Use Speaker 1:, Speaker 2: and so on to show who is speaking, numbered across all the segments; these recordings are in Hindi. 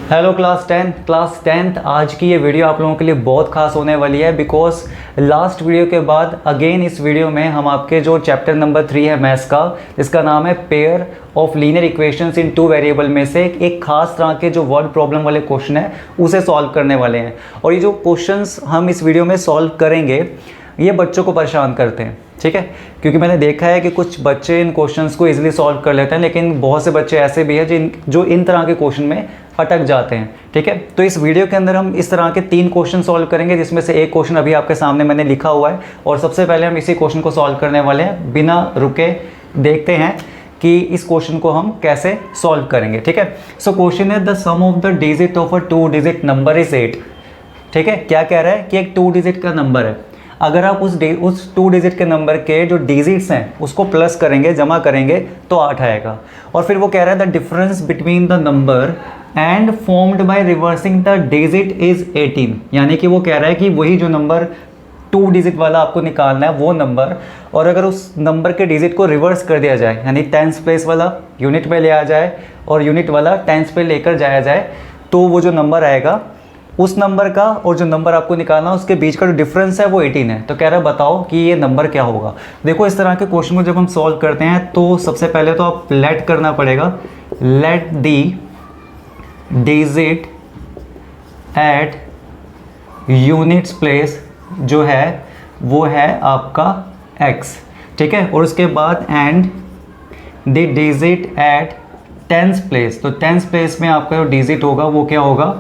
Speaker 1: हेलो क्लास टेंथ आज की ये वीडियो आप लोगों के लिए बहुत खास होने वाली है बिकॉज लास्ट वीडियो के बाद अगेन इस वीडियो में हम आपके जो चैप्टर नंबर 3 है मैथ्स का, इसका नाम है pair of linear equations in two variable में से एक खास तरह के जो वर्ड प्रॉब्लम वाले क्वेश्चन है उसे सॉल्व करने वाले हैं। और ये जो क्वेश्चंस हम इस वीडियो में सॉल्व करेंगे ये बच्चों को परेशान करते हैं, ठीक है, क्योंकि मैंने देखा है कि कुछ बच्चे इन क्वेश्चंस को इजीली सॉल्व कर लेते हैं, लेकिन बहुत से बच्चे ऐसे भी हैं जो इन तरह के क्वेश्चन में अटक जाते हैं। ठीक है, तो इस वीडियो के अंदर हम इस तरह के 3 क्वेश्चन सॉल्व करेंगे, जिसमें से एक क्वेश्चन अभी आपके सामने मैंने लिखा हुआ है और सबसे पहले हम इसी क्वेश्चन को सॉल्व करने वाले हैं। बिना रुके देखते हैं कि इस क्वेश्चन को हम कैसे सॉल्व करेंगे। ठीक है, सो क्वेश्चन है the sum of the digit of a 2 digit number is 8। ठीक है, क्या कह रहा है कि एक 2 डिजिट का नंबर है, अगर आप उस 2 डिजिट के नंबर के जो डिजिट्स हैं उसको प्लस करेंगे, जमा करेंगे तो 8 आएगा। और फिर वो कह रहा है the difference between the number and formed by reversing the digit is 18। यानी कि वो कह रहा है कि वही जो नंबर 2 डिजिट वाला आपको निकालना है वो नंबर, और अगर उस नंबर के डिजिट को रिवर्स कर दिया जाए, यानी टेंस प्लेस वाला यूनिट में ले आ जाए और यूनिट वाला टेंस पे लेकर जाया जाए, तो वो जो नंबर आएगा उस नंबर का और जो नंबर आपको निकालना है उसके बीच का जो डिफरेंस है वो 18 है। तो कह रहा है बताओ कि ये नंबर क्या होगा। देखो, इस तरह के क्वेश्चन को जब हम सॉल्व करते हैं तो सबसे पहले तो आप लेट करना पड़ेगा, let the digit at units place जो है वो है आपका x। ठीक है, और उसके बाद and the digit at tens place, तो टेंस प्लेस में आपका जो डिजिट होगा वो क्या होगा,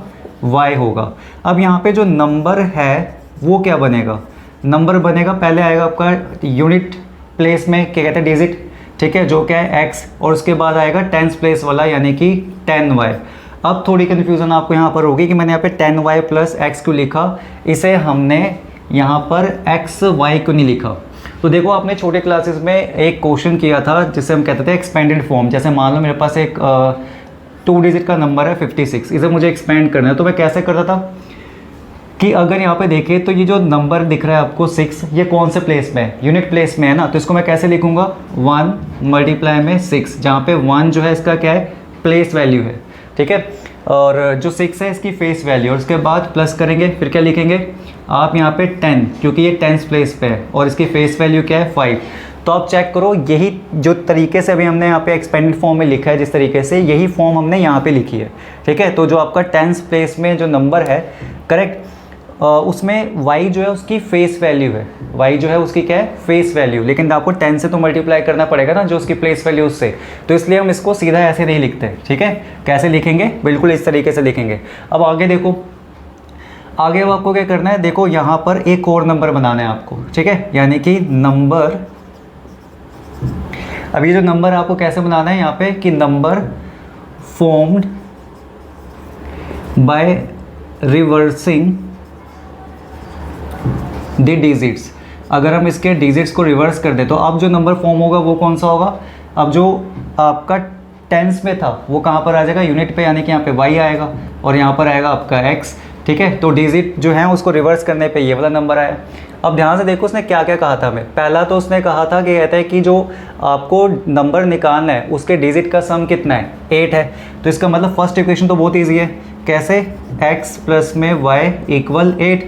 Speaker 1: y होगा। अब यहाँ पे जो नंबर है वो क्या बनेगा, नंबर बनेगा, पहले आएगा आपका यूनिट प्लेस में क्या कहते हैं डिजिट, ठीक है, जो क्या है x, और उसके बाद आएगा टेंस प्लेस वाला यानी कि 10y। अब थोड़ी कन्फ्यूज़न आपको यहाँ पर होगी कि मैंने यहाँ पे 10y प्लस x क्यों लिखा, इसे हमने यहाँ पर xy क्यों नहीं लिखा। तो देखो, आपने छोटे क्लासेस में एक क्वेश्चन किया था जिसे हम कहते थे एक्सपेंडेड फॉर्म। जैसे मान लो मेरे पास एक 2 डिजिट का नंबर है 56, इसे मुझे एक्सपेंड करना है, तो मैं कैसे करता था कि अगर यहाँ पे देखें तो ये जो नंबर दिख रहा है आपको 6, ये कौन से प्लेस में है, यूनिट प्लेस में है ना, तो इसको मैं कैसे लिखूंगा 1 मल्टीप्लाई में 6, जहाँ पे 1 जो है इसका क्या है, प्लेस वैल्यू है। ठीक है, और जो 6 है इसकी फेस वैल्यू, और उसके बाद प्लस करेंगे, फिर क्या लिखेंगे आप यहाँ पे 10, क्योंकि ये टेंस प्लेस पे है, और इसकी फेस वैल्यू क्या है 5। तो आप चेक करो, यही जो तरीके से अभी हमने यहाँ पे एक्सपेंडेड फॉर्म में लिखा है, जिस तरीके से यही फॉर्म हमने यहाँ पे लिखी है। ठीक है, तो जो आपका टेंस प्लेस में जो नंबर है करेक्ट, उसमें y जो है उसकी फेस वैल्यू है, y जो है उसकी क्या है, फेस वैल्यू, लेकिन आपको 10 से तो मल्टीप्लाई करना पड़ेगा ना जो उसकी प्लेस वैल्यू उससे, तो इसलिए हम इसको सीधा ऐसे नहीं लिखते। ठीक है, कैसे लिखेंगे, बिल्कुल इस तरीके से लिखेंगे। अब आगे देखो, आगे अब आपको क्या करना है, देखो यहाँ पर एक और नंबर बनाना है आपको। ठीक है, यानी कि नंबर, अब ये जो नंबर आपको कैसे बनाना है यहाँ पे कि number formed by reversing the digits. अगर हम इसके डिजिट्स को रिवर्स कर दे तो अब जो नंबर फॉर्म होगा वो कौन सा होगा, अब जो आपका टेंस में था वो कहाँ पर आ जाएगा, यूनिट पे, यानी कि यहाँ पे y आएगा और यहाँ पर आएगा आपका x। ठीक है, तो डिजिट जो है उसको रिवर्स करने पे ये वाला नंबर आया। अब ध्यान से देखो उसने क्या क्या कहा था हमें। पहला तो उसने कहा था कि कहता है कि जो आपको नंबर निकालना है उसके डिजिट का सम कितना है, 8 है। तो इसका मतलब फर्स्ट इक्वेशन तो बहुत ईजी है, कैसे, x प्लस में y इक्वल 8,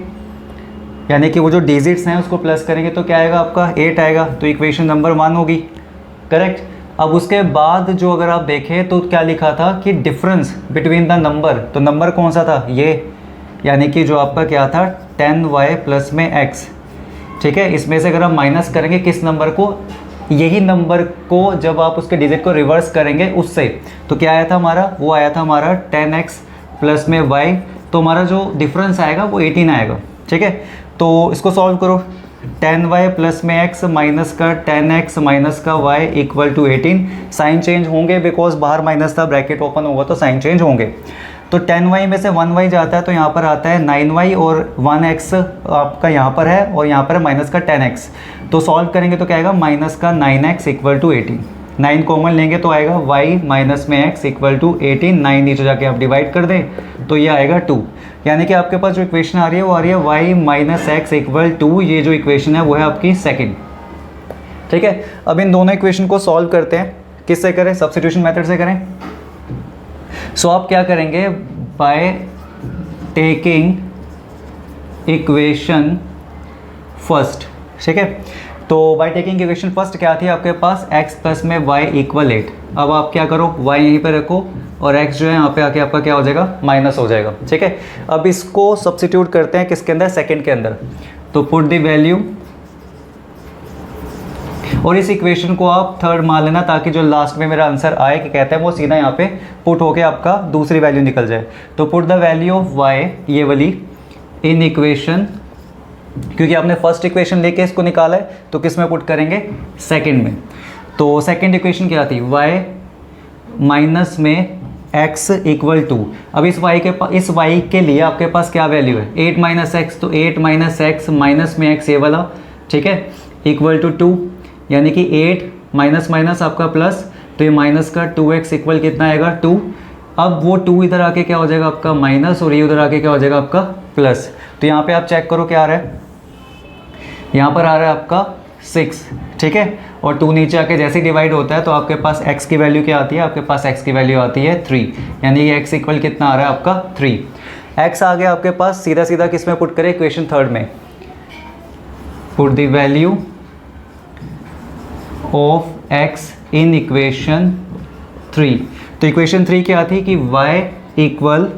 Speaker 1: यानी कि वो जो डिजिट्स हैं उसको प्लस करेंगे तो क्या आएगा आपका 8 आएगा, तो इक्वेशन नंबर 1 होगी। करेक्ट। अब उसके बाद जो अगर आप देखें तो क्या लिखा था कि डिफरेंस बिटवीन द नंबर, तो नंबर कौन सा था, ये, यानी कि जो आपका क्या था 10y प्लस में x। ठीक है, इसमें से अगर हम माइनस करेंगे किस नंबर को, यही नंबर को जब आप उसके डिजिट को रिवर्स करेंगे उससे, तो क्या आया था हमारा, वो आया था हमारा 10x प्लस में y, तो हमारा जो डिफरेंस आएगा वो 18 आएगा। ठीक है, तो इसको सॉल्व करो, 10y प्लस में x माइनस का 10x माइनस का y equal to 18। Sign change होंगे बिकॉज बाहर माइनस था, ब्रैकेट ओपन होगा तो साइन चेंज होंगे। तो 10y में से 1y जाता है तो यहाँ पर आता है 9y, और 1x आपका यहाँ पर है और यहाँ पर है माइनस का 10x। तो सॉल्व करेंगे तो क्या आएगा, माइनस का 9x इक्वल टू 18। 9 कॉमन लेंगे तो आएगा y माइनस में x इक्वल टू 18। 9 नीचे जाके आप डिवाइड कर दें तो ये आएगा 2, यानी कि आपके पास जो इक्वेशन आ रही है वो आ रही है y माइनस एक्स इक्वल 2। ये जो इक्वेशन है वो है आपकी सेकंड। ठीक है, अब इन दोनों इक्वेशन को सॉल्व करते हैं, किससे करें, सब्स्टिट्यूशन मेथड से करें। सो आप क्या करेंगे, बाय टेकिंग इक्वेशन फर्स्ट। ठीक है, तो बाय टेकिंग इक्वेशन फर्स्ट क्या थी आपके पास, x प्लस में y इक्वल 8। अब आप क्या करो, y यहीं पे रखो और x जो है यहाँ पे आके आपका क्या हो जाएगा, माइनस हो जाएगा। ठीक है, अब इसको सब्स्टिट्यूट करते हैं किसके अंदर, सेकंड के अंदर। तो पुट द वैल्यू, और इस इक्वेशन को आप थर्ड मान लेना ताकि जो लास्ट में मेरा आंसर आए कि कहते हैं वो सीधा यहाँ पे पुट होके आपका दूसरी वैल्यू निकल जाए। तो put the value of y, ये वाली, इन इक्वेशन, क्योंकि आपने फर्स्ट इक्वेशन लेके इसको निकाला है तो किस में पुट करेंगे, सेकंड में। तो सेकंड इक्वेशन क्या थी, y माइनस में x इक्वल टू, अब इस y के लिए आपके पास क्या वैल्यू है, 8 माइनस एक्स, तो 8 माइनस एक्स माइनस में x ये वाला, ठीक है, इक्वल टू 2, यानी कि 8 माइनस माइनस आपका प्लस, तो ये माइनस का 2x इक्वल कितना आएगा, 2। अब वो 2 इधर आके क्या हो जाएगा आपका माइनस, और ये उधर आके क्या हो जाएगा आपका प्लस। तो यहाँ पे आप चेक करो क्या आ रहा है, यहाँ पर आ रहा है आपका 6। ठीक है, और 2 नीचे आके जैसे ही डिवाइड होता है तो आपके पास x की वैल्यू क्या आती है, आपके पास x की वैल्यू आती है 3, यानी कि x इक्वल कितना आ रहा है आपका 3। x आ गया आपके पास, सीधा सीधा किस में पुट करें, इक्वेशन थर्ड में। Put the value of x in equation 3। तो इक्वेशन 3 क्या थी कि y equal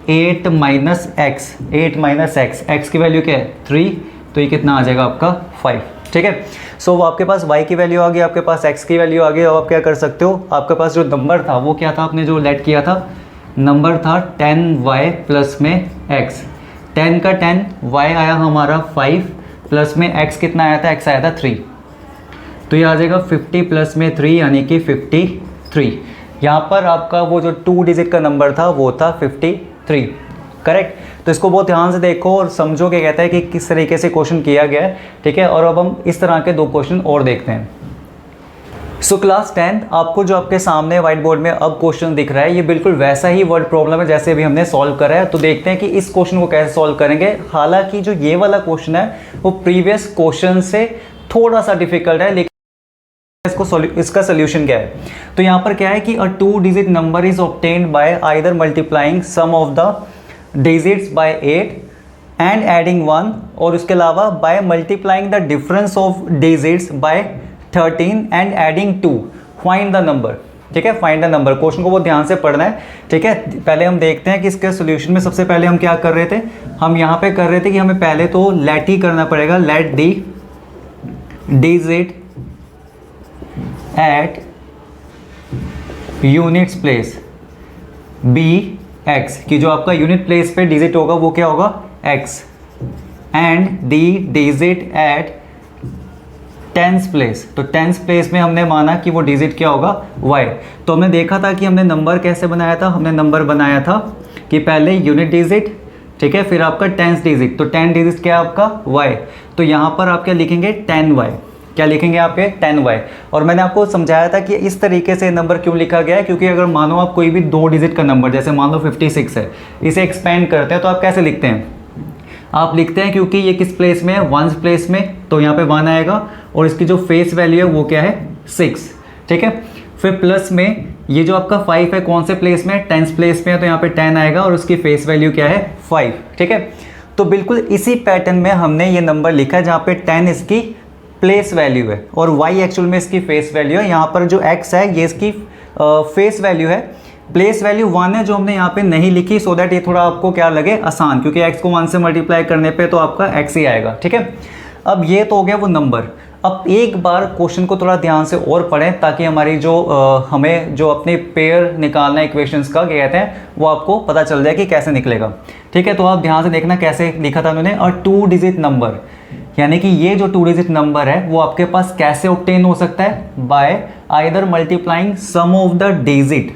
Speaker 1: 8 minus x, 8 minus x, x की वैल्यू क्या है 3, तो ये कितना आ जाएगा आपका 5। ठीक है, सो आपके पास y की वैल्यू आ गई, आपके पास x की वैल्यू आ गई। अब आप क्या कर सकते हो, आपके पास जो नंबर था वो क्या था, आपने जो लेट किया था, नंबर था 10y प्लस में x, 10 का 10, y आया हमारा 5, प्लस में x कितना आया था, x आया था 3, तो ये आ जाएगा 50 प्लस में 3 यानी कि 53। यहाँ पर आपका वो जो 2 डिजिट का नंबर था वो था 53, करेक्ट। तो इसको बहुत ध्यान से देखो और समझो कि कहता है कि किस तरीके से क्वेश्चन किया गया है। ठीक है, और अब हम इस तरह के 2 क्वेश्चन और देखते हैं। सो क्लास 10 आपको जो आपके सामने व्हाइट बोर्ड में अब क्वेश्चन दिख रहा है, ये बिल्कुल वैसा ही वर्ड प्रॉब्लम है जैसे अभी हमने सॉल्व करा है। तो देखते हैं कि इस क्वेश्चन को कैसे सॉल्व करेंगे। हालांकि जो ये वाला क्वेश्चन है वो प्रीवियस क्वेश्चन से थोड़ा सा डिफिकल्ट है, लेकिन इसका सोल्यूशन क्या है। तो यहाँ पर क्या है कि a 2 digit number is obtained by either multiplying sum of the digits by 8 and adding 1, और उसके अलावा by multiplying the difference of digits by 13 and adding 2, find the number. ठीक है, फाइंड द नंबर। क्वेश्चन को बहुत ध्यान से पढ़ना है। ठीक है, पहले हम देखते हैं कि इसके सोल्यूशन में सबसे पहले हम क्या कर रहे थे, हम यहाँ पे कर रहे थे कि हमें पहले तो लेट ही करना पड़ेगा, let the digit at units place be x, कि जो आपका यूनिट प्लेस पे डिजिट होगा वो क्या होगा x, and the digit at tens place, तो टेंस प्लेस में हमने माना कि वो डिजिट क्या होगा y। तो हमने देखा था कि हमने नंबर कैसे बनाया था, हमने नंबर बनाया था कि पहले यूनिट डिजिट, ठीक है, फिर आपका टेंस डिजिट, तो 10 डिजिट क्या है आपका y। तो यहाँ पर आप क्या लिखेंगे 10y, क्या लिखेंगे आप ये 10y। और मैंने आपको समझाया था कि इस तरीके से नंबर क्यों लिखा गया है, क्योंकि अगर मानो आप कोई भी 2 डिजिट का नंबर, जैसे मान लो 56 है, इसे एक्सपेंड करते हैं तो आप कैसे लिखते हैं, आप लिखते हैं क्योंकि ये किस प्लेस में है, वंस प्लेस में, तो यहाँ पे 1 आएगा, और इसकी जो फेस वैल्यू है वो क्या है 6। ठीक है, फिर प्लस में ये जो आपका 5 है कौन से प्लेस में है, टेंस प्लेस में है, तो यहाँ पे 10 आएगा और उसकी फेस वैल्यू क्या है 5। ठीक है, तो बिल्कुल इसी पैटर्न में हमने ये नंबर लिखा है जहाँ पे 10 इसकी प्लेस वैल्यू है और y एक्चुअल में इसकी फेस वैल्यू है। यहाँ पर जो x है ये इसकी फेस वैल्यू है, प्लेस वैल्यू 1 है जो हमने यहाँ पे नहीं लिखी, सो दैट ये थोड़ा आपको क्या लगे आसान, क्योंकि x को 1 से मल्टीप्लाई करने पे तो आपका x ही आएगा। ठीक है, अब ये तो हो गया वो नंबर। अब एक बार क्वेश्चन को थोड़ा ध्यान से और पढ़ें ताकि हमारी जो हमें जो अपने पेयर निकालना है इक्वेशंस का क्या कहते हैं वो आपको पता चल जाए कि कैसे निकलेगा। ठीक है, तो आप ध्यान से देखना कैसे लिखा था उन्होंने, और 2 डिजिट नंबर, यानी कि ये जो 2 डिजिट नंबर है वो आपके पास कैसे ऑब्टेन हो सकता है, by either multiplying sum of the digit,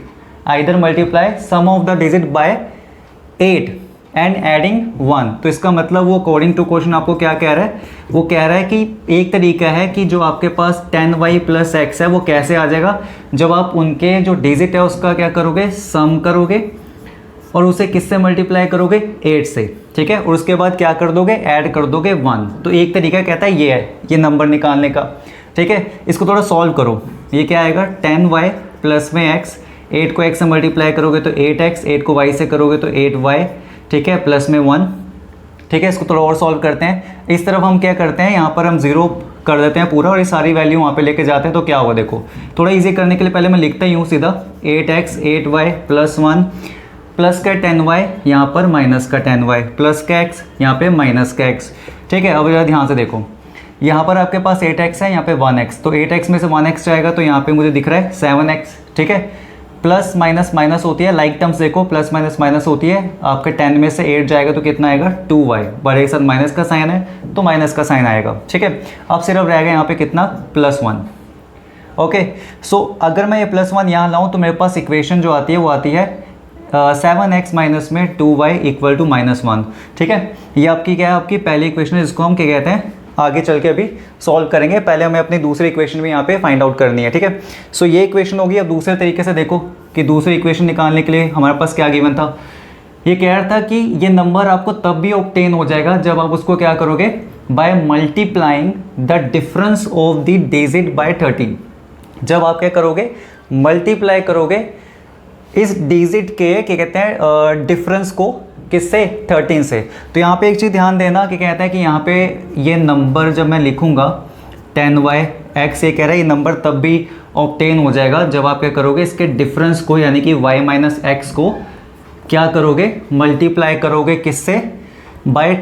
Speaker 1: either multiply sum of the digit by 8 and adding 1। तो इसका मतलब वो अकॉर्डिंग टू क्वेश्चन आपको क्या कह रहा है, वो कह रहा है कि एक तरीका है कि जो आपके पास 10y प्लस x है वो कैसे आ जाएगा, जब आप उनके जो डिजिट है उसका क्या करोगे, सम करोगे और उसे किससे मल्टीप्लाई करोगे 8 से। ठीक है, और उसके बाद क्या कर दोगे, ऐड कर दोगे 1। तो एक तरीका कहता है ये है ये नंबर निकालने का। ठीक है, इसको थोड़ा सॉल्व करो, ये क्या आएगा 10y प्लस में x 8 को x से मल्टीप्लाई करोगे तो 8x, 8 को y से करोगे तो 8y, ठीक है, प्लस में 1, ठीक है। इसको थोड़ा और सॉल्व करते हैं। इस तरफ हम क्या करते हैं, यहाँ पर हम 0 कर देते हैं पूरा और ये सारी वैल्यू वहाँ पे लेके जाते हैं। तो क्या होगा देखो, थोड़ा इजी करने के लिए पहले मैं लिखता ही हूँ सीधा 8x 8y प्लस 1 प्लस का 10y यहाँ पर माइनस का 10y प्लस का x यहाँ पे माइनस का x, ठीक है। अब जरा ध्यान से देखो, यहाँ पर आपके पास 8x है, यहाँ पे 1x, तो 8x में से 1x जाएगा तो यहाँ पे मुझे दिख रहा है 7x, ठीक है। प्लस माइनस माइनस होती है, लाइक टर्म्स देखो, प्लस माइनस माइनस होती है। आपके 10 में से 8 जाएगा तो कितना आएगा 2y, बड़े के साथ माइनस का साइन है तो माइनस का साइन आएगा, ठीक है। अब सिर्फ रहेगा यहाँ पे कितना +1, ओके। सो अगर मैं ये +1 यहाँ लाऊँ तो मेरे पास इक्वेशन जो आती है वो आती है 7x माइनस में 2y इक्वल टू -1, ठीक है। ये आपकी क्या है, आपकी पहली इक्वेशन है, जिसको हम क्या कहते हैं, आगे चल के अभी सॉल्व करेंगे। पहले हमें अपनी दूसरी इक्वेशन भी यहाँ पे फाइंड आउट करनी है, ठीक है। सो ये इक्वेशन होगी। अब दूसरे तरीके से देखो कि दूसरी इक्वेशन निकालने के लिए हमारे पास क्या गिवन था। ये कह रहा था कि ये नंबर आपको तब भी ऑब्टेन हो जाएगा जब आप उसको क्या करोगे, bye multiplying the difference of the digit bye 13। जब आप क्या करोगे, मल्टीप्लाई करोगे इस डिजिट के क्या कहते हैं डिफरेंस को, किससे, 13 से। तो यहाँ पे एक चीज़ ध्यान देना कि कहता है कि यहाँ पे ये नंबर जब मैं लिखूँगा 10yx, ये कह रहा है ये नंबर तब भी ऑब्टेन हो जाएगा जब आप क्या करोगे, इसके डिफरेंस को यानी कि y माइनस एक्स को क्या करोगे, मल्टीप्लाई करोगे किससे, बाय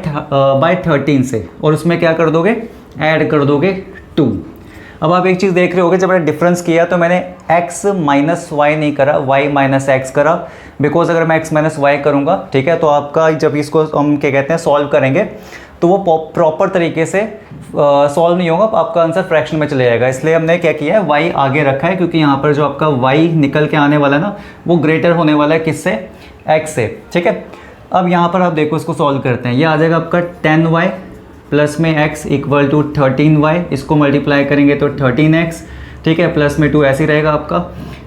Speaker 1: 13 से, और उसमें क्या कर दोगे, ऐड कर दोगे 2। अब आप एक चीज़ देख रहे होगे, जब मैंने डिफरेंस किया तो मैंने x माइनस वाई नहीं करा, y माइनस एक्स करा, बिकॉज अगर मैं x माइनस वाई करूँगा, ठीक है, तो आपका जब इसको हम क्या कहते हैं सॉल्व करेंगे तो वो प्रॉपर तरीके से सॉल्व नहीं होगा, आपका आंसर फ्रैक्शन में चले जाएगा। इसलिए हमने क्या किया है, y आगे रखा है, क्योंकि यहाँ पर जो आपका y निकल के आने वाला है ना, वो ग्रेटर होने वाला है किससे, x से, ठीक है। अब यहाँ पर आप देखो, इसको सॉल्व करते हैं। ये आ जाएगा आपका 10y प्लस में x इक्वल टू 13y, इसको मल्टीप्लाई करेंगे तो 13x, ठीक है, प्लस में 2 ऐसे ही रहेगा आपका।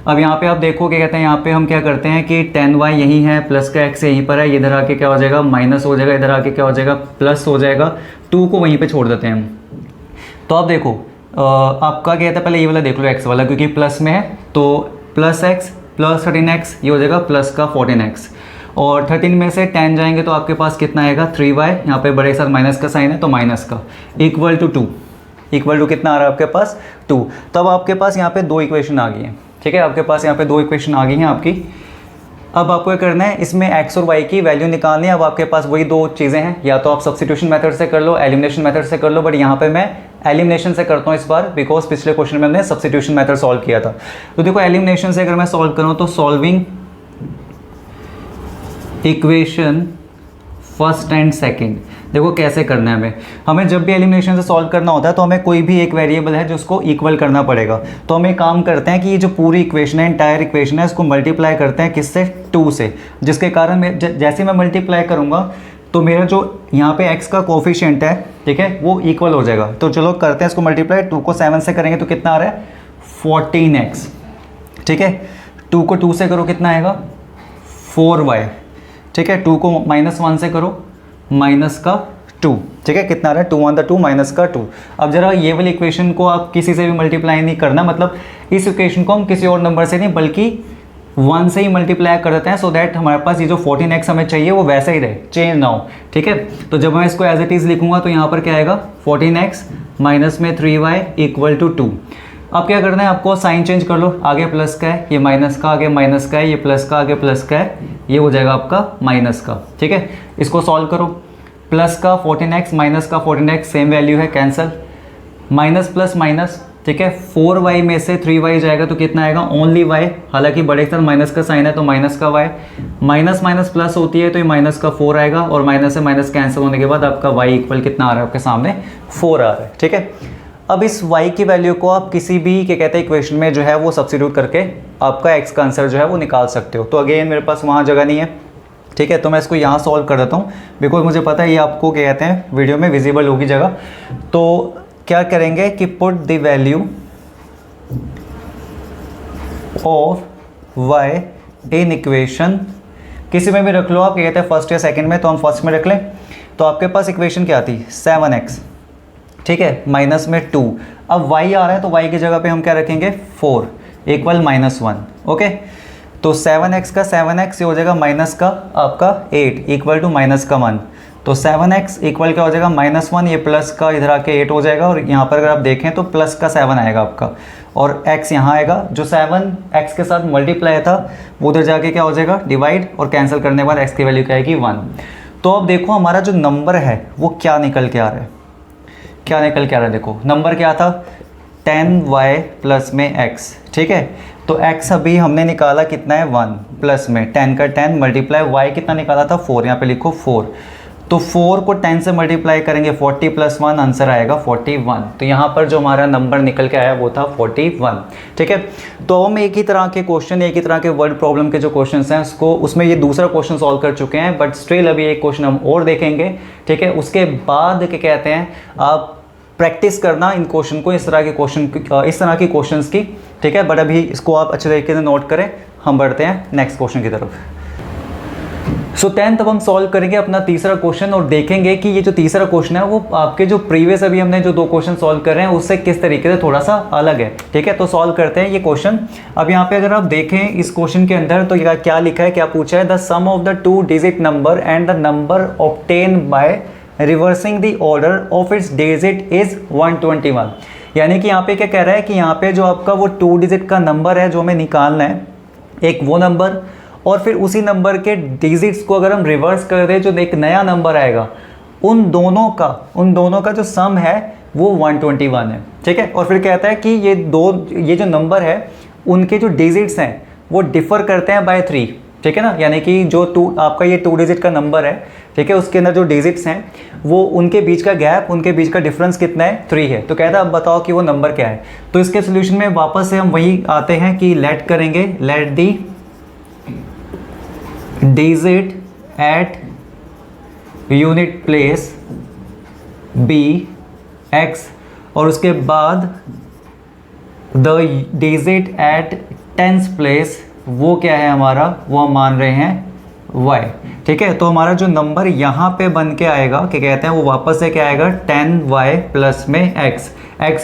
Speaker 1: अब यहाँ पे आप देखो क्या कहते हैं, यहाँ पे हम क्या करते हैं कि 10y यहीं है, प्लस का x यहीं पर है, इधर आके क्या हो जाएगा, माइनस हो जाएगा, इधर आके क्या हो जाएगा, प्लस हो जाएगा, 2 को वहीं पे छोड़ देते हैं हम। तो आप देखो आपका क्या कहता है, पहले ये वाला देख लो x वाला, क्योंकि प्लस में है तो प्लस x प्लस 13x, ये हो जाएगा प्लस का 14x, और 13 में से 10 जाएंगे तो आपके पास कितना आएगा 3y, यहाँ पे बड़े के साथ माइनस का साइन है तो माइनस का, इक्वल टू 2, इक्वल टू कितना आ रहा है आपके पास 2। तब आपके पास यहाँ पे 2 इक्वेशन आ गई हैं, ठीक है, आपके पास यहाँ पे 2 इक्वेशन आ गई हैं आपकी। अब आपको क्या करना है, इसमें x और y की वैल्यू निकालनी है। अब आपके पास वही 2 चीज़ें हैं, या तो आप सब्स्टिट्यूशन मेथड से कर लो, एलिमिनेशन मेथड से कर लो, बट यहाँ पे मैं एलिमिनेशन से करता हूँ इस बार, बिकॉज पिछले क्वेश्चन में हमने सब्स्टिट्यूशन मेथड सॉल्व किया था। तो देखो एलिमिनेशन से अगर मैं सॉल्व करूँ तो solving equation first and second, देखो कैसे करना है हमें जब भी एलिमिनेशन से सॉल्व करना होता है तो हमें कोई भी एक वेरिएबल है जो उसको इक्वल करना पड़ेगा। तो हम एक काम करते हैं कि ये जो पूरी इक्वेशन है, इंटायर इक्वेशन है, इसको मल्टीप्लाई करते हैं किससे, 2 से, जिसके कारण मैं जैसे मैं मल्टीप्लाई करूँगा तो मेरा जो यहाँ पे x का कोफिशिएंट है, ठीक है, वो इक्वल हो जाएगा। तो चलो करते हैं इसको मल्टीप्लाई, 2 को 7 से करेंगे तो कितना आ रहा है 14x, ठीक है, 2 को 2 से करो कितना आएगा 4y, ठीक है, 2 को -1 से करो माइनस का 2, ठीक है, कितना आ रहा है 2 on the 2 माइनस का 2। अब जरा ये वाली इक्वेशन को आप किसी से भी मल्टीप्लाई नहीं करना, मतलब इस इक्वेशन को हम किसी और नंबर से नहीं बल्कि 1 से ही मल्टीप्लाई कर देते हैं, सो दैट हमारे पास ये जो 14x हमें चाहिए वो वैसे ही रहे, चेंज ना हो, ठीक है। तो जब मैं इसको एज इट इज़ लिखूंगा तो यहाँ पर क्या आएगा 14x माइनस में 3y इक्वल टू 2। अब क्या करना है, आपको साइन चेंज कर लो, आगे प्लस का है, ये माइनस का, आगे माइनस का है, ये प्लस का, आगे प्लस का है, ये हो जाएगा आपका माइनस का, ठीक है। इसको सॉल्व करो, प्लस का 14x माइनस का 14x सेम वैल्यू है, कैंसल, माइनस प्लस माइनस, ठीक है, 4y में से 3y जाएगा तो कितना आएगा ओनली y, हालांकि बड़े के साथ माइनस का साइन है तो माइनस का y, माइनस माइनस प्लस होती है तो ये माइनस का 4 आएगा, और माइनस से माइनस कैंसिल होने के बाद आपका y इक्वल कितना आ रहा है आपके सामने 4 आ रहा है, ठीक है। अब इस y की वैल्यू को आप किसी भी क्या कहते हैं इक्वेशन में जो है वो सब्स्टिट्यूट करके आपका x का आंसर जो है वो निकाल सकते हो। तो अगेन मेरे पास वहाँ जगह नहीं है, ठीक है, तो मैं इसको यहाँ सॉल्व कर देता हूँ, बिकॉज मुझे पता है ये आपको क्या कहते हैं वीडियो में विजिबल होगी जगह। तो क्या करेंगे कि put the value of y in equation, किसी में भी रख लो आप, क्या कहते हैं फर्स्ट या सेकंड में, तो हम फर्स्ट में रख लें। तो आपके पास इक्वेशन क्या आती 7x, ठीक है, माइनस में 2। अब y आ रहा है तो y की जगह पे हम क्या रखेंगे 4 इक्वल -1, ओके। तो 7x का 7x ये हो जाएगा माइनस का आपका 8 इक्वल टू माइनस का 1। तो 7x इक्वल क्या हो जाएगा -1, ये प्लस का इधर आके 8 हो जाएगा और यहाँ पर अगर आप देखें तो प्लस का 7 आएगा आपका, और x यहाँ आएगा जो 7x के साथ मल्टीप्लाई था वो उधर जाके क्या हो जाएगा डिवाइड, और कैंसिल करने के बाद x की वैल्यू क्या आएगी 1। तो अब देखो हमारा जो नंबर है वो क्या निकल के आ रहा है, क्या निकल के आ रहा है। देखो नंबर क्या था 10y प्लस में x, ठीक है। तो x अभी हमने निकाला कितना है 1, प्लस में 10 का 10 मल्टीप्लाई y कितना निकाला था 4, यहाँ पे लिखो 4। तो 4 को 10 से मल्टीप्लाई करेंगे 40 प्लस 1, आंसर आएगा 41। तो यहाँ पर जो हमारा नंबर निकल के आया वो था 41, ठीक है। तो हम एक ही तरह के क्वेश्चन, एक ही तरह के वर्ड प्रॉब्लम के जो क्वेश्चंस हैं उसको, उसमें ये दूसरा क्वेश्चन सॉल्व कर चुके हैं, बट स्टिल अभी एक क्वेश्चन हम और देखेंगे, ठीक है। उसके बाद क्या कहते हैं आप प्रैक्टिस करना इन क्वेश्चन को, इस तरह के क्वेश्चन, इस तरह की क्वेश्चंस की, ठीक है। बट अभी इसको आप अच्छे तरीके से नोट करें। हम बढ़ते हैं नेक्स्ट क्वेश्चन की तरफ। सो 10th अब हम सॉल्व करेंगे अपना तीसरा क्वेश्चन और देखेंगे कि ये जो तीसरा क्वेश्चन है वो आपके जो प्रीवियस अभी हमने जो 2 क्वेश्चन सॉल्व कर रहे हैं उससे किस तरीके से थोड़ा सा अलग है, ठीक है। तो सॉल्व करते हैं ये क्वेश्चन। अब यहाँ पे अगर आप देखें इस क्वेश्चन के अंदर तो क्या लिखा है, क्या पूछा है, the sum of the 2 digit number and the number obtain by reversing the order of its digit is 121। यानी कि यहाँ पे क्या कह रहा है कि यहाँ पे जो आपका वो 2 डिजिट का नंबर है जो हमें निकालना है, एक वो नंबर और फिर उसी नंबर के डिजिट्स को अगर हम रिवर्स कर दें जो एक नया नंबर आएगा, उन दोनों का जो सम है वो 121 है, ठीक है। और फिर कहता है कि ये जो नंबर है उनके जो डिजिट्स हैं वो डिफ़र करते हैं बाय 3, ठीक है ना। यानी कि जो आपका ये 2 डिजिट का नंबर है, ठीक है, उसके अंदर जो डिजिट्स हैं वो उनके बीच का गैप, उनके बीच का डिफरेंस कितना है 3 है। तो कहता है अब बताओ कि वो नंबर क्या है। तो इसके सोल्यूशन में वापस से हम वही आते हैं कि लेट करेंगे, let the digit at unit place be x, और उसके बाद the digit at tens place वो क्या है हमारा, वो हम मान रहे हैं y, ठीक है। तो हमारा जो नंबर यहाँ पे बन के आएगा क्या कहते हैं वो वापस से क्या आएगा 10y प्लस में x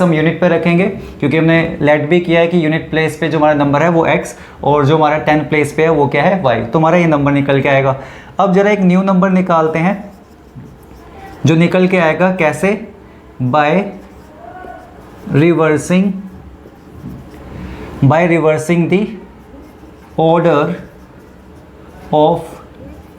Speaker 1: हम यूनिट पे रखेंगे क्योंकि हमने लेट भी किया है कि यूनिट प्लेस पे जो हमारा नंबर है वो x और जो हमारा 10 प्लेस पे है वो क्या है y। तो हमारा ये नंबर निकल के आएगा। अब जरा एक न्यू नंबर निकालते हैं जो निकल के आएगा कैसे, bye reversing the order of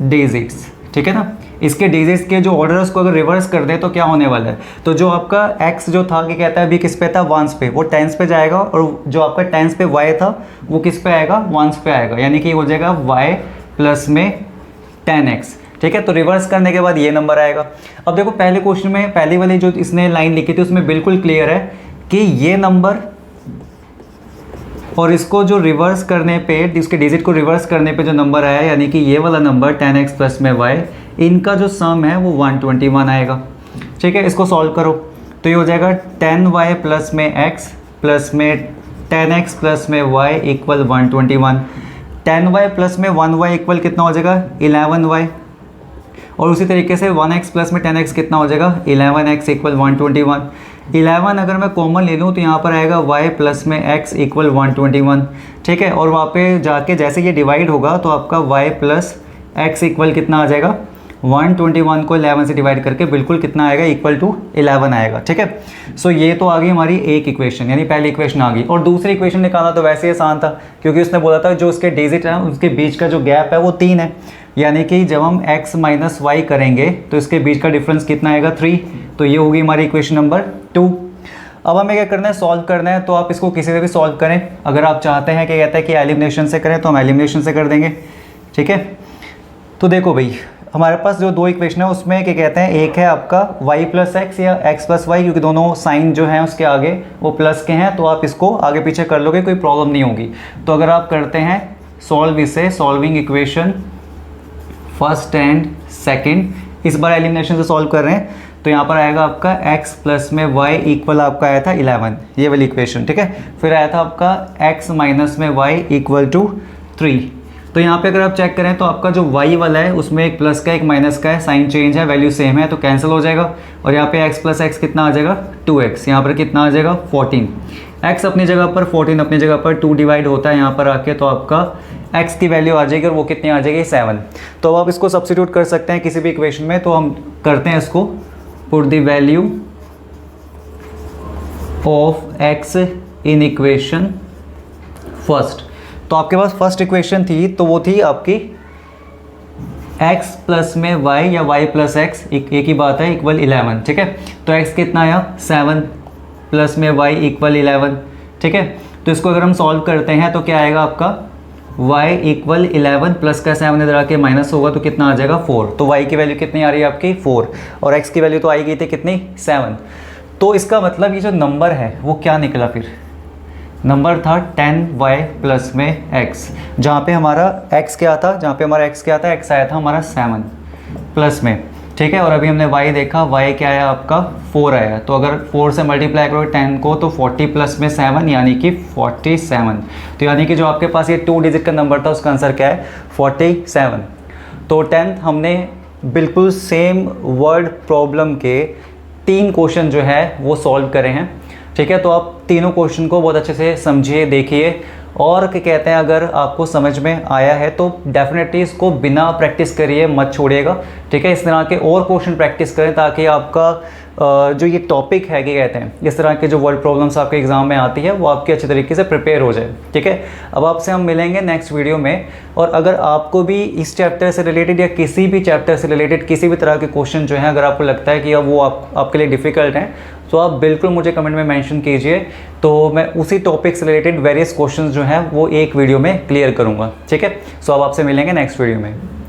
Speaker 1: digits, ठीक है ना। इसके डिजिट्स के जो ऑर्डर है उसको अगर रिवर्स कर दे तो क्या होने वाला है, तो जो आपका x जो था कि कहता है अभी किस पे था 1s पे, वो 10s पे जाएगा, और जो आपका 10s पे y था वो किस पे आएगा 1s पे आएगा, यानी कि हो जाएगा y प्लस में 10x, ठीक है। तो रिवर्स करने के बाद ये नंबर आएगा। अब देखो पहले क्वेश्चन में पहली वाली जो इसने लाइन लिखी थी उसमें बिल्कुल क्लियर है कि ये नंबर और इसको जो रिवर्स करने पे, इसके डिजिट को रिवर्स करने पे जो नंबर आया यानी कि ये वाला नंबर 10x प्लस में y, इनका जो सम है वो 121 आएगा, ठीक है। इसको सॉल्व करो तो ये हो जाएगा 10y प्लस में x प्लस में 10x प्लस में y इक्वल 121। 10y प्लस में 1y इक्वल कितना हो जाएगा 11y, और उसी तरीके से 1x प्लस में 10x कितना हो जाएगा 11x इक्वल 121। 11 अगर मैं कॉमन ले लूँ तो यहाँ पर आएगा y प्लस में x इक्वल 121, ठीक है। और वहाँ पे जाके जैसे ये डिवाइड होगा तो आपका y प्लस x इक्वल कितना आ जाएगा 121 को 11 से डिवाइड करके बिल्कुल कितना आएगा इक्वल टू 11 आएगा, ठीक है। सो ये तो आ गई हमारी एक इक्वेशन, यानी पहली इक्वेशन आ गई। और दूसरी इक्वेशन निकालना तो वैसे ही आसान था क्योंकि उसने बोला था जो उसके डिजिट हैं उसके बीच का जो गैप है वो 3 है, यानी कि जब हम x माइनस वाई करेंगे तो इसके बीच का डिफरेंस कितना आएगा 3। तो ये होगी हमारी इक्वेशन नंबर 2। अब हमें क्या करना है, सॉल्व करना है। तो आप इसको किसी से भी सॉल्व करें, अगर आप चाहते हैं कि कहता है कि एलिमिनेशन से करें तो हम एलिमिनेशन से कर देंगे, ठीक है। तो देखो भाई हमारे पास जो 2 इक्वेशन है उसमें क्या कहते हैं, एक है आपका y प्लस एक्स या x प्लस वाई, क्योंकि दोनों साइन जो हैं उसके आगे वो प्लस के हैं, तो आप इसको आगे पीछे कर लोगे कोई प्रॉब्लम नहीं होगी। तो अगर आप करते हैं सॉल्व इसे, solving equation first and second, इस बार एलिमिनेशन से सॉल्व कर रहे हैं तो यहाँ पर आएगा आपका x प्लस में y इक्वल आपका आया था 11, ये वाली इक्वेशन, ठीक है। फिर आया था आपका x माइनस में y इक्वल टू 3। तो यहाँ पे अगर आप चेक करें तो आपका जो y वाला है उसमें एक प्लस का एक माइनस का है, साइन चेंज है, वैल्यू सेम है तो कैंसिल हो जाएगा। और यहाँ पे x प्लस एक्स कितना आ जाएगा 2x, यहाँ पर कितना आ जाएगा 14, x अपनी जगह पर 14 अपनी जगह पर 2 डिवाइड होता है यहाँ पर आके, तो आपका x की वैल्यू आ जाएगी और वो कितनी आ जाएगी 7। तो अब आप इसको सब्स्टिट्यूट कर सकते हैं किसी भी इक्वेशन में। तो हम करते हैं इसको, put the value of x in equation first. तो आपके पास फर्स्ट इक्वेशन थी तो वो थी आपकी x प्लस में y या y प्लस x, एक ही बात है, इक्वल 11। ठीक है, तो x कितना आया 7 प्लस में y इक्वल 11। ठीक है, तो इसको अगर हम सॉल्व करते हैं तो क्या आएगा आपका y इक्वल 11 प्लस का 7 इधर आके माइनस होगा तो कितना आ जाएगा 4। तो y की वैल्यू कितनी आ रही है आपकी 4 और x की वैल्यू तो आई गई थी कितनी 7। तो इसका मतलब ये जो नंबर है वो क्या निकला, फिर नंबर था 10y प्लस में x, जहाँ पे हमारा x क्या था, x आया था हमारा 7 प्लस में। ठीक है, और अभी हमने y देखा, y क्या आया आपका 4 आया। तो अगर 4 से मल्टीप्लाई करो 10 को तो 40 प्लस में 7 यानी कि 47। तो यानी कि जो आपके पास ये 2 डिजिट का नंबर था उसका आंसर क्या है 47। तो 10th हमने बिल्कुल सेम वर्ड प्रॉब्लम के 3 क्वेश्चन जो है वो सॉल्व करे हैं। ठीक है, तो आप तीनों क्वेश्चन को बहुत अच्छे से समझिए, देखिए, और क्या कहते हैं अगर आपको समझ में आया है तो डेफिनेटली इसको बिना प्रैक्टिस करिए मत छोड़िएगा। ठीक है, इस तरह के और क्वेश्चन प्रैक्टिस करें ताकि आपका जो ये टॉपिक है कि कहते हैं इस तरह के जो वर्ड प्रॉब्लम्स आपके एग्जाम में आती है वो आपके अच्छे तरीके से प्रिपेयर हो जाए। ठीक है, अब आपसे हम मिलेंगे नेक्स्ट वीडियो में। और अगर आपको भी इस चैप्टर से रिलेटेड या किसी भी चैप्टर से रिलेटेड किसी भी तरह के क्वेश्चन जो हैं अगर आपको लगता है कि अब वो आपके लिए डिफ़िकल्ट हैं तो आप बिल्कुल मुझे कमेंट में मेंशन कीजिए, तो मैं उसी टॉपिक से रिलेटेड वेरियस क्वेश्चंस जो हैं वो एक वीडियो में क्लियर करूँगा। ठीक है, सो अब आपसे मिलेंगे नेक्स्ट वीडियो में।